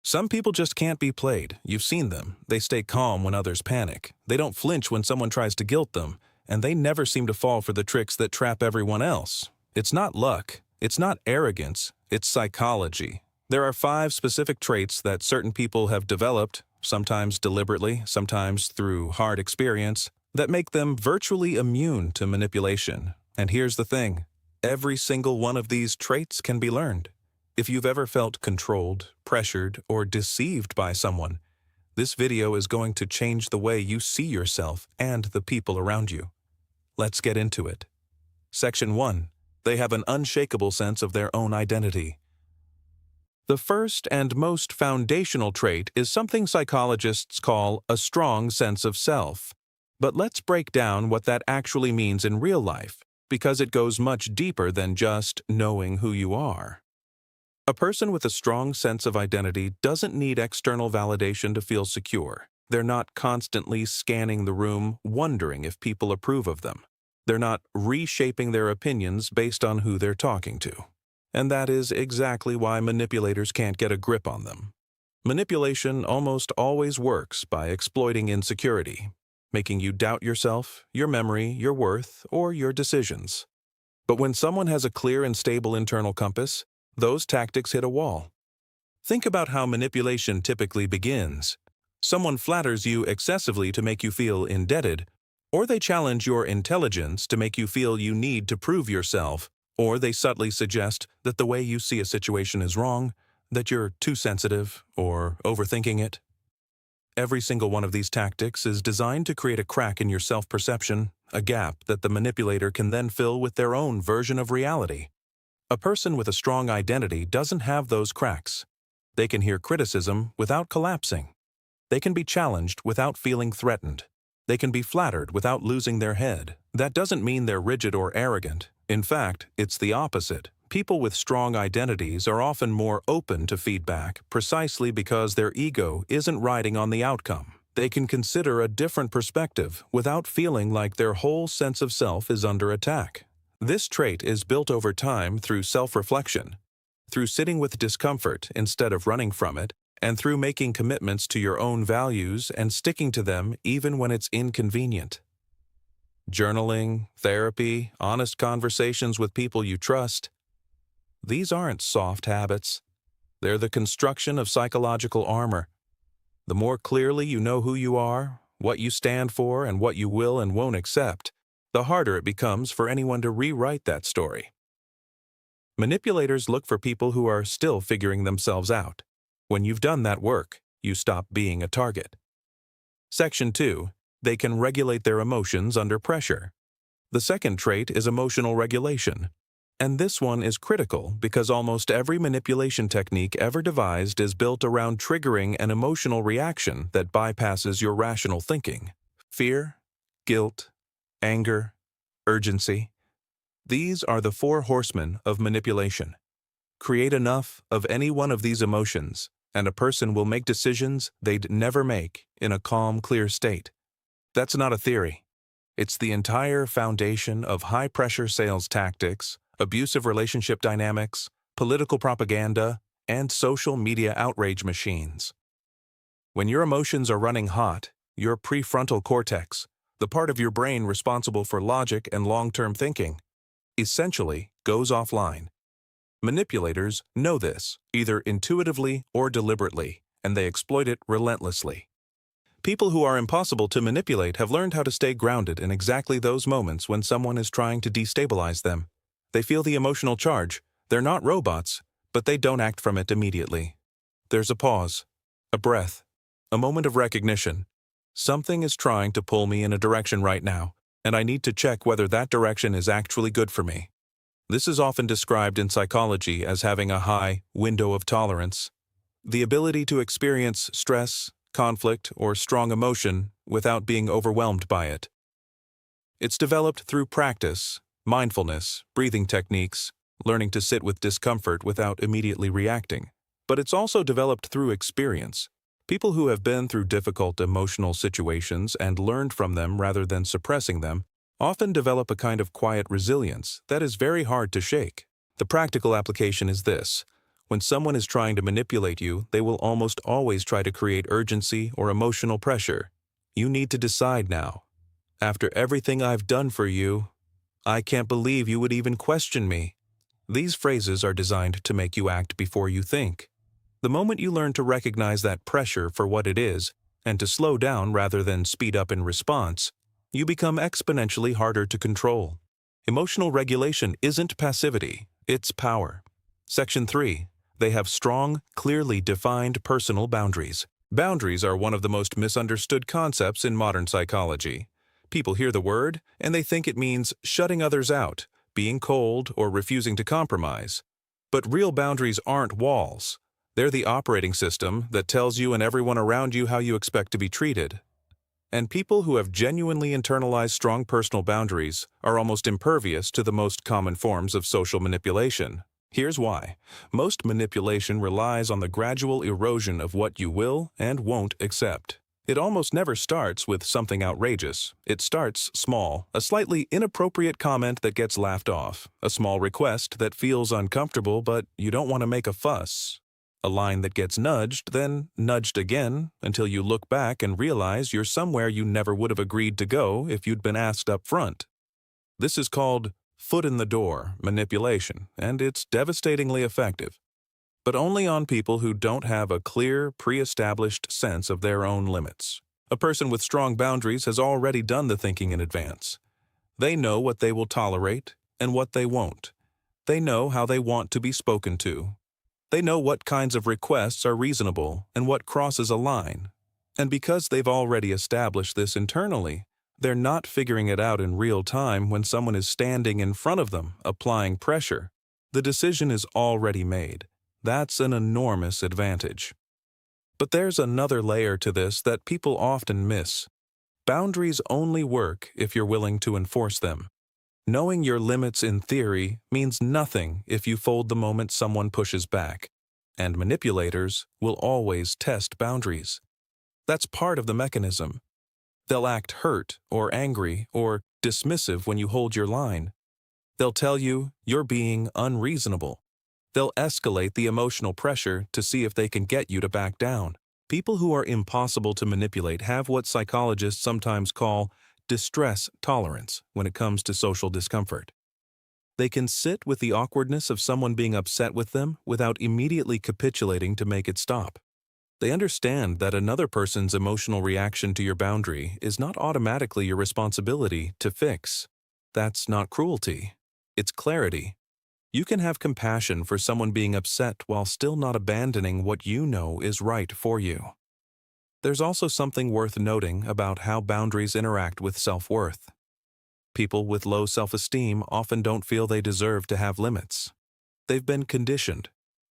Some people just can't be played. You've seen them. They stay calm when others panic. They don't flinch when someone tries to guilt them, and they never seem to fall for the tricks that trap everyone else. It's not luck. It's not arrogance. It's psychology. There are 5 specific traits that certain people have developed, sometimes deliberately, sometimes through hard experience, that make them virtually immune to manipulation. And here's the thing. Every single one of these traits can be learned. If you've ever felt controlled, pressured, or deceived by someone, this video is going to change the way you see yourself and the people around you. Let's get into it. Section 1. They have an unshakable sense of their own identity. The first and most foundational trait is something psychologists call a strong sense of self. But let's break down what that actually means in real life, because it goes much deeper than just knowing who you are. A person with a strong sense of identity doesn't need external validation to feel secure. They're not constantly scanning the room, wondering if people approve of them. They're not reshaping their opinions based on who they're talking to. And that is exactly why manipulators can't get a grip on them. Manipulation almost always works by exploiting insecurity, making you doubt yourself, your memory, your worth, or your decisions. But when someone has a clear and stable internal compass, those tactics hit a wall. Think about how manipulation typically begins. Someone flatters you excessively to make you feel indebted, or they challenge your intelligence to make you feel you need to prove yourself, or they subtly suggest that the way you see a situation is wrong, that you're too sensitive, or overthinking it. Every single one of these tactics is designed to create a crack in your self-perception, a gap that the manipulator can then fill with their own version of reality. A person with a strong identity doesn't have those cracks. They can hear criticism without collapsing. They can be challenged without feeling threatened. They can be flattered without losing their head. That doesn't mean they're rigid or arrogant. In fact, it's the opposite. People with strong identities are often more open to feedback precisely because their ego isn't riding on the outcome. They can consider a different perspective without feeling like their whole sense of self is under attack. This trait is built over time through self-reflection, through sitting with discomfort instead of running from it, and through making commitments to your own values and sticking to them even when it's inconvenient. Journaling, therapy, honest conversations with people you trust. These aren't soft habits. They're the construction of psychological armor. The more clearly you know who you are, what you stand for, and what you will and won't accept, the harder it becomes for anyone to rewrite that story. Manipulators look for people who are still figuring themselves out. When you've done that work, you stop being a target. Section 2. They can regulate their emotions under pressure. The second trait is emotional regulation. And this one is critical because almost every manipulation technique ever devised is built around triggering an emotional reaction that bypasses your rational thinking. Fear, guilt, anger, urgency. These are the 4 horsemen of manipulation. Create enough of any one of these emotions, and a person will make decisions they'd never make in a calm, clear state. That's not a theory. It's the entire foundation of high-pressure sales tactics, abusive relationship dynamics, political propaganda, and social media outrage machines. When your emotions are running hot, your prefrontal cortex, the part of your brain responsible for logic and long-term thinking, essentially goes offline. Manipulators know this, either intuitively or deliberately, and they exploit it relentlessly. People who are impossible to manipulate have learned how to stay grounded in exactly those moments when someone is trying to destabilize them. They feel the emotional charge. They're not robots, but they don't act from it immediately. There's a pause, a breath, a moment of recognition. Something is trying to pull me in a direction right now, and I need to check whether that direction is actually good for me. This is often described in psychology as having a high window of tolerance, the ability to experience stress, conflict, or strong emotion without being overwhelmed by it. It's developed through practice, mindfulness, breathing techniques, learning to sit with discomfort without immediately reacting. But it's also developed through experience. People who have been through difficult emotional situations and learned from them rather than suppressing them often develop a kind of quiet resilience that is very hard to shake. The practical application is this. When someone is trying to manipulate you, they will almost always try to create urgency or emotional pressure. You need to decide now. After everything I've done for you, I can't believe you would even question me. These phrases are designed to make you act before you think. The moment you learn to recognize that pressure for what it is, and to slow down rather than speed up in response, you become exponentially harder to control. Emotional regulation isn't passivity, it's power. Section 3. They have strong, clearly defined personal boundaries. Boundaries are one of the most misunderstood concepts in modern psychology. People hear the word, and they think it means shutting others out, being cold, or refusing to compromise. But real boundaries aren't walls. They're the operating system that tells you and everyone around you how you expect to be treated. And people who have genuinely internalized strong personal boundaries are almost impervious to the most common forms of social manipulation. Here's why. Most manipulation relies on the gradual erosion of what you will and won't accept. It almost never starts with something outrageous. It starts small, a slightly inappropriate comment that gets laughed off, a small request that feels uncomfortable but you don't want to make a fuss, a line that gets nudged, then nudged again, until you look back and realize you're somewhere you never would have agreed to go if you'd been asked up front. This is called foot in the door manipulation, and it's devastatingly effective. But only on people who don't have a clear, pre-established sense of their own limits. A person with strong boundaries has already done the thinking in advance. They know what they will tolerate and what they won't. They know how they want to be spoken to. They know what kinds of requests are reasonable and what crosses a line. And because they've already established this internally, they're not figuring it out in real time when someone is standing in front of them, applying pressure. The decision is already made. That's an enormous advantage. But there's another layer to this that people often miss. Boundaries only work if you're willing to enforce them. Knowing your limits in theory means nothing if you fold the moment someone pushes back. And manipulators will always test boundaries. That's part of the mechanism. They'll act hurt or angry or dismissive when you hold your line. They'll tell you you're being unreasonable. They'll escalate the emotional pressure to see if they can get you to back down. People who are impossible to manipulate have what psychologists sometimes call distress tolerance when it comes to social discomfort. They can sit with the awkwardness of someone being upset with them without immediately capitulating to make it stop. They understand that another person's emotional reaction to your boundary is not automatically your responsibility to fix. That's not cruelty. It's clarity. You can have compassion for someone being upset while still not abandoning what you know is right for you. There's also something worth noting about how boundaries interact with self-worth. People with low self-esteem often don't feel they deserve to have limits. They've been conditioned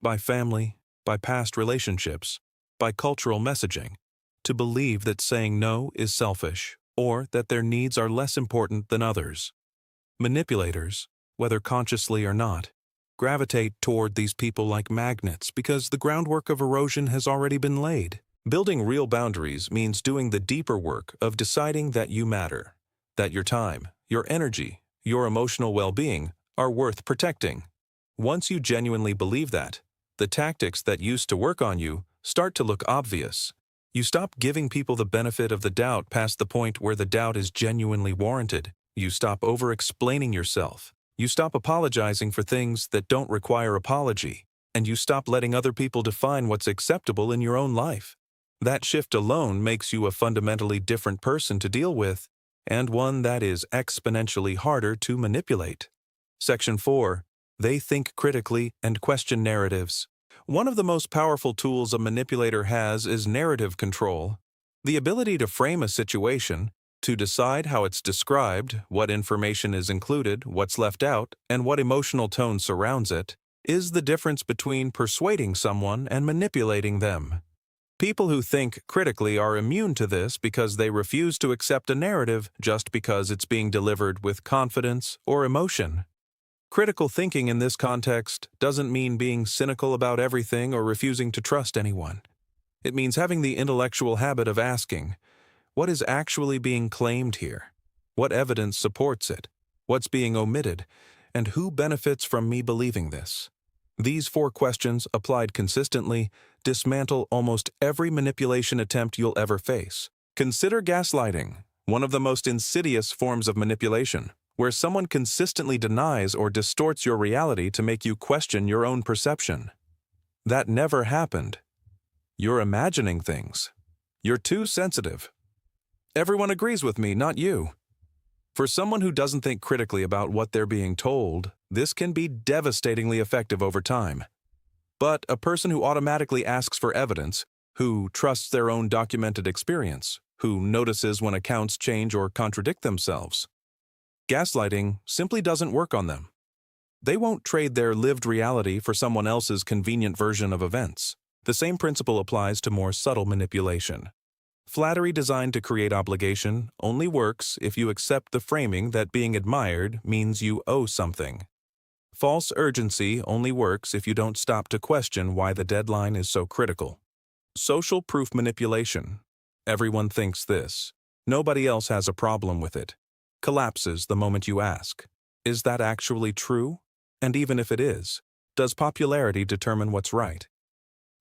by family, by past relationships, by cultural messaging, to believe that saying no is selfish or that their needs are less important than others. Manipulators, whether consciously or not, gravitate toward these people like magnets because the groundwork of erosion has already been laid. Building real boundaries means doing the deeper work of deciding that you matter, that your time, your energy, your emotional well-being are worth protecting. Once you genuinely believe that, the tactics that used to work on you start to look obvious. You stop giving people the benefit of the doubt past the point where the doubt is genuinely warranted. You stop over-explaining yourself. You stop apologizing for things that don't require apology, and you stop letting other people define what's acceptable in your own life. That shift alone makes you a fundamentally different person to deal with, and one that is exponentially harder to manipulate. Section 4. They think critically and question narratives. One of the most powerful tools a manipulator has is narrative control. The ability to frame a situation, to decide how it's described, what information is included, what's left out, and what emotional tone surrounds it, is the difference between persuading someone and manipulating them. People who think critically are immune to this because they refuse to accept a narrative just because it's being delivered with confidence or emotion. Critical thinking in this context doesn't mean being cynical about everything or refusing to trust anyone. It means having the intellectual habit of asking, what is actually being claimed here? What evidence supports it? What's being omitted? And who benefits from me believing this? These 4 questions, applied consistently, dismantle almost every manipulation attempt you'll ever face. Consider gaslighting, one of the most insidious forms of manipulation, where someone consistently denies or distorts your reality to make you question your own perception. That never happened. You're imagining things. You're too sensitive. Everyone agrees with me, not you. For someone who doesn't think critically about what they're being told, this can be devastatingly effective over time. But a person who automatically asks for evidence, who trusts their own documented experience, who notices when accounts change or contradict themselves, gaslighting simply doesn't work on them. They won't trade their lived reality for someone else's convenient version of events. The same principle applies to more subtle manipulation. Flattery designed to create obligation only works if you accept the framing that being admired means you owe something. False urgency only works if you don't stop to question why the deadline is so critical. Social proof manipulation. Everyone thinks this. Nobody else has a problem with it. Collapses the moment you ask, is that actually true? And even if it is, does popularity determine what's right?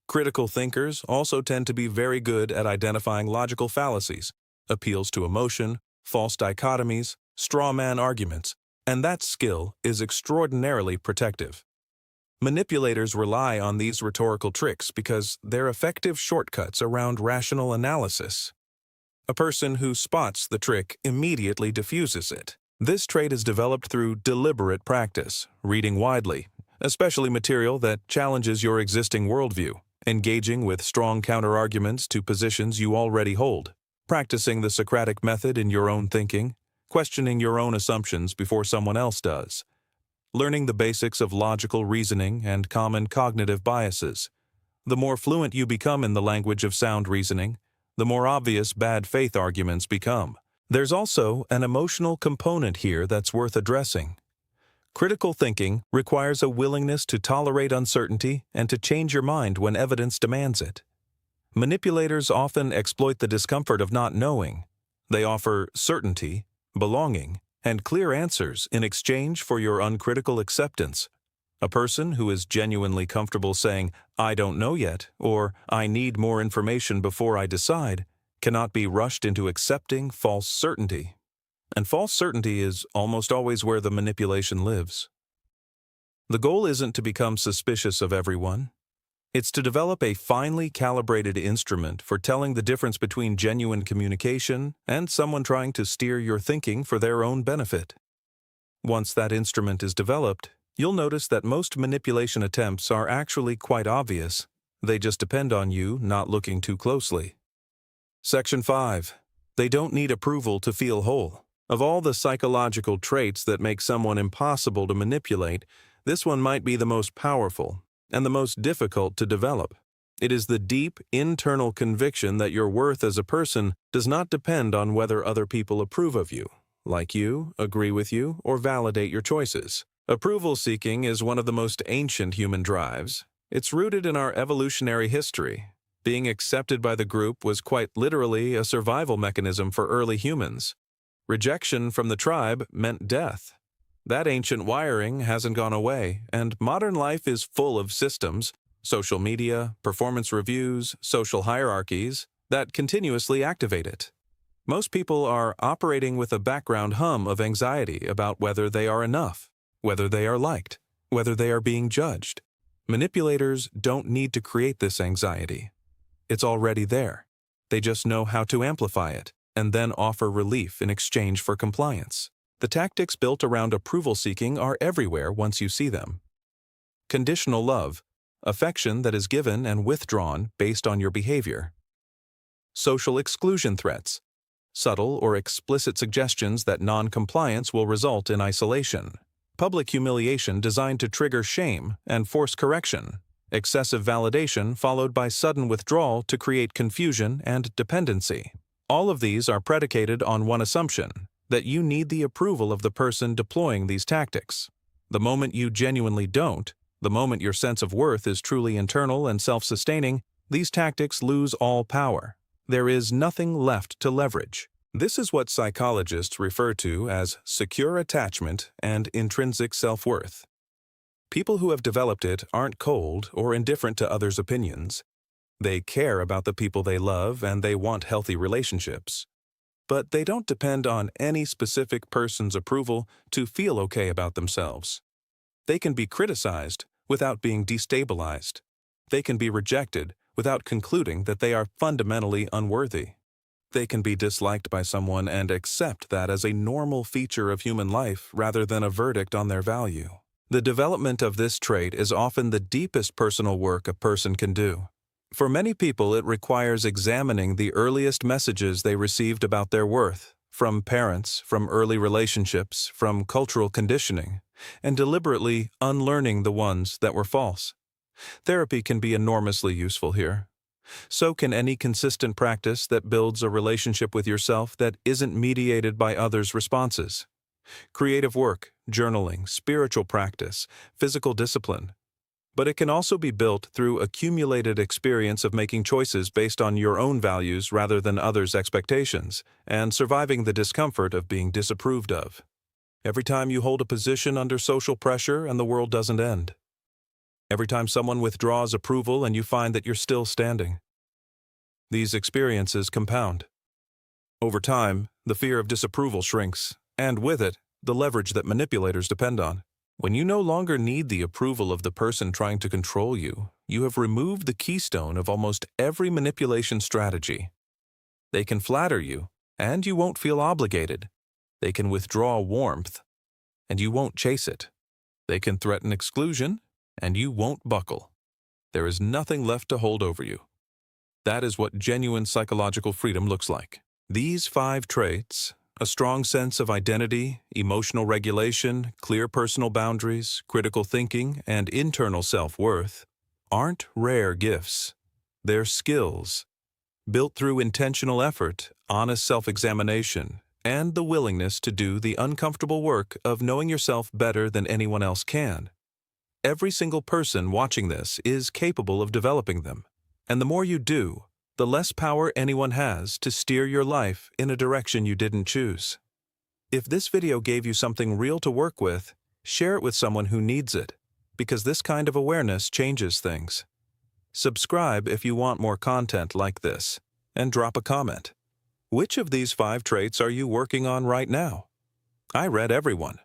Critical thinkers also tend to be very good at identifying logical fallacies, appeals to emotion, false dichotomies, straw man arguments, and that skill is extraordinarily protective. Manipulators rely on these rhetorical tricks because they're effective shortcuts around rational analysis. A person who spots the trick immediately diffuses it. This trait is developed through deliberate practice, reading widely, especially material that challenges your existing worldview, engaging with strong counterarguments to positions you already hold, practicing the Socratic method in your own thinking, questioning your own assumptions before someone else does, learning the basics of logical reasoning and common cognitive biases. The more fluent you become in the language of sound reasoning, the more obvious bad faith arguments become. There's also an emotional component here that's worth addressing. Critical thinking requires a willingness to tolerate uncertainty and to change your mind when evidence demands it. Manipulators often exploit the discomfort of not knowing. They offer certainty, belonging, and clear answers in exchange for your uncritical acceptance. A person who is genuinely comfortable saying, "I don't know yet," or "I need more information before I decide," cannot be rushed into accepting false certainty. And false certainty is almost always where the manipulation lives. The goal isn't to become suspicious of everyone. It's to develop a finely calibrated instrument for telling the difference between genuine communication and someone trying to steer your thinking for their own benefit. Once that instrument is developed, you'll notice that most manipulation attempts are actually quite obvious. They just depend on you not looking too closely. Section 5. They don't need approval to feel whole. Of all the psychological traits that make someone impossible to manipulate, this one might be the most powerful and the most difficult to develop. It is the deep, internal conviction that your worth as a person does not depend on whether other people approve of you, like you, agree with you, or validate your choices. Approval seeking is one of the most ancient human drives. It's rooted in our evolutionary history. Being accepted by the group was quite literally a survival mechanism for early humans. Rejection from the tribe meant death. That ancient wiring hasn't gone away, and modern life is full of systems, social media, performance reviews, social hierarchies, that continuously activate it. Most people are operating with a background hum of anxiety about whether they are enough, whether they are liked, whether they are being judged. Manipulators don't need to create this anxiety. It's already there. They just know how to amplify it and then offer relief in exchange for compliance. The tactics built around approval seeking are everywhere once you see them. Conditional love, affection that is given and withdrawn based on your behavior. Social exclusion threats, subtle or explicit suggestions that non-compliance will result in isolation. Public humiliation designed to trigger shame and force correction. Excessive validation followed by sudden withdrawal to create confusion and dependency. All of these are predicated on one assumption, that you need the approval of the person deploying these tactics. The moment you genuinely don't, the moment your sense of worth is truly internal and self-sustaining, these tactics lose all power. There is nothing left to leverage. This is what psychologists refer to as secure attachment and intrinsic self-worth. People who have developed it aren't cold or indifferent to others' opinions. They care about the people they love and they want healthy relationships. But they don't depend on any specific person's approval to feel okay about themselves. They can be criticized without being destabilized. They can be rejected without concluding that they are fundamentally unworthy. They can be disliked by someone and accept that as a normal feature of human life rather than a verdict on their value. The development of this trait is often the deepest personal work a person can do. For many people, it requires examining the earliest messages they received about their worth, from parents, from early relationships, from cultural conditioning, and deliberately unlearning the ones that were false. Therapy can be enormously useful here. So can any consistent practice that builds a relationship with yourself that isn't mediated by others' responses. Creative work, journaling, spiritual practice, physical discipline. But it can also be built through accumulated experience of making choices based on your own values rather than others' expectations, and surviving the discomfort of being disapproved of. Every time you hold a position under social pressure and the world doesn't end. Every time someone withdraws approval and you find that you're still standing. These experiences compound. Over time, the fear of disapproval shrinks, and with it, the leverage that manipulators depend on. When you no longer need the approval of the person trying to control you, you have removed the keystone of almost every manipulation strategy. They can flatter you, and you won't feel obligated. They can withdraw warmth, and you won't chase it. They can threaten exclusion, and you won't buckle. There is nothing left to hold over you. That is what genuine psychological freedom looks like. These 5 traits, a strong sense of identity, emotional regulation, clear personal boundaries, critical thinking, and internal self-worth, aren't rare gifts. They're skills, built through intentional effort, honest self-examination, and the willingness to do the uncomfortable work of knowing yourself better than anyone else can. Every single person watching this is capable of developing them, and the more you do, the less power anyone has to steer your life in a direction you didn't choose. If this video gave you something real to work with, share it with someone who needs it, because this kind of awareness changes things. Subscribe if you want more content like this, and drop a comment. Which of these 5 traits are you working on right now? I read everyone.